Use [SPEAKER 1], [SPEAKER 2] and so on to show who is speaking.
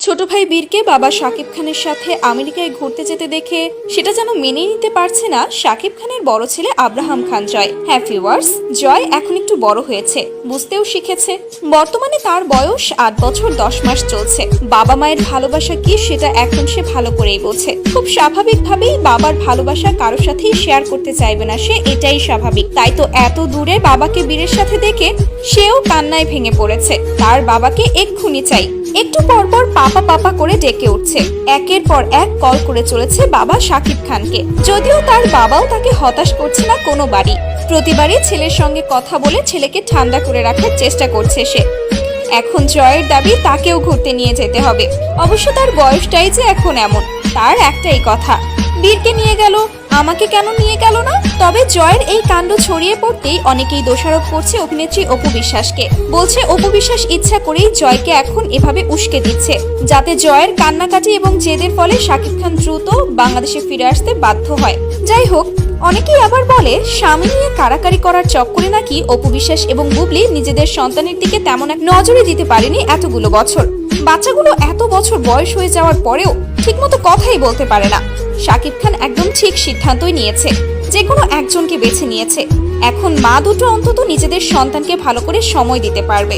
[SPEAKER 1] ছোট ভাই বীরকে বাবা শাকিব খানের সাথে আমেরিকায় ঘুরতে যেতে দেখে সেটা যেন মেনে নিতে পারছে না শাকিব খানের বড় ছেলে আব্রাহাম খান জয়। হ্যাঁ ভিউয়ার্স, জয় এখন একটু বড় হয়েছে, বুঝতেও শিখেছে। বর্তমানে তার বয়স 8 বছর 10 মাস চলছে। বাবা মায়ের ভালোবাসা কি সেটা এখন সে ভালো করেই বোঝে। খুব স্বাভাবিকভাবেই বাবার ভালোবাসা কারোর সাথেই শেয়ার করতে চাইবে না সে, এটাই স্বাভাবিক। তাই তো এত দূরে বাবাকে বীরের সাথে দেখে সেও কান্নায় ভেঙে পড়েছে। তার বাবাকে এক্ষুনি চাই। একটু পরপর পাপা পাপা করে ডেকে উঠছে। একের পর এক কল করে চলেছে বাবা শাকিব খানকে। যদিও তার বাবাও তাকে হতাশ করছে না কোনোবারই। প্রতিবারই ছেলের সঙ্গে কথা বলে ছেলেকে ঠান্ডা করে রাখার চেষ্টা করছে সে। এখন জয়ের দাবি তাকেও ঘুরতে নিয়ে যেতে হবে। অবশ্য তার বয়সটাই যে এখন এমন, তার একটাই কথা, বীরকে নিয়ে গেল, আমাকে কেন নিয়ে গেল না? তবে জয়ের এই কাণ্ড ছড়িয়ে পড়তেই অনেকেই দোষারোপ করছে অভিনেত্রী অপু বিশ্বাসকে। বলছে অপু বিশ্বাস ইচ্ছা করেই জয়কে এখন এভাবে উস্কে দিচ্ছে, যাতে জয়ের কান্নাকাটি এবং জেদের ফলে শাকিব খান দ্রুত বাংলাদেশে ফিরে আসতে বাধ্য হয়। যাই হোক, অনেকেই আবার বলে স্বামী নিয়ে কারাকারি করার চক্করে নাকি অপু বিশ্বাস এবং বুবলি নিজেদের সন্তানের দিকে তেমন এক নজরে দিতে পারেনি এতগুলো বছর। বাচ্চাগুলো এত বছর বয়স হয়ে যাওয়ার পরেও ঠিকমতো কথাই বলতে পারে না। শাকিব খান একদম ঠিক সিদ্ধান্তই নিয়েছে, যে কোনো একজনকে বেছে নিয়েছে। এখন মা দুটো অন্তত নিজেদের সন্তানকে ভালো করে সময় দিতে পারবে।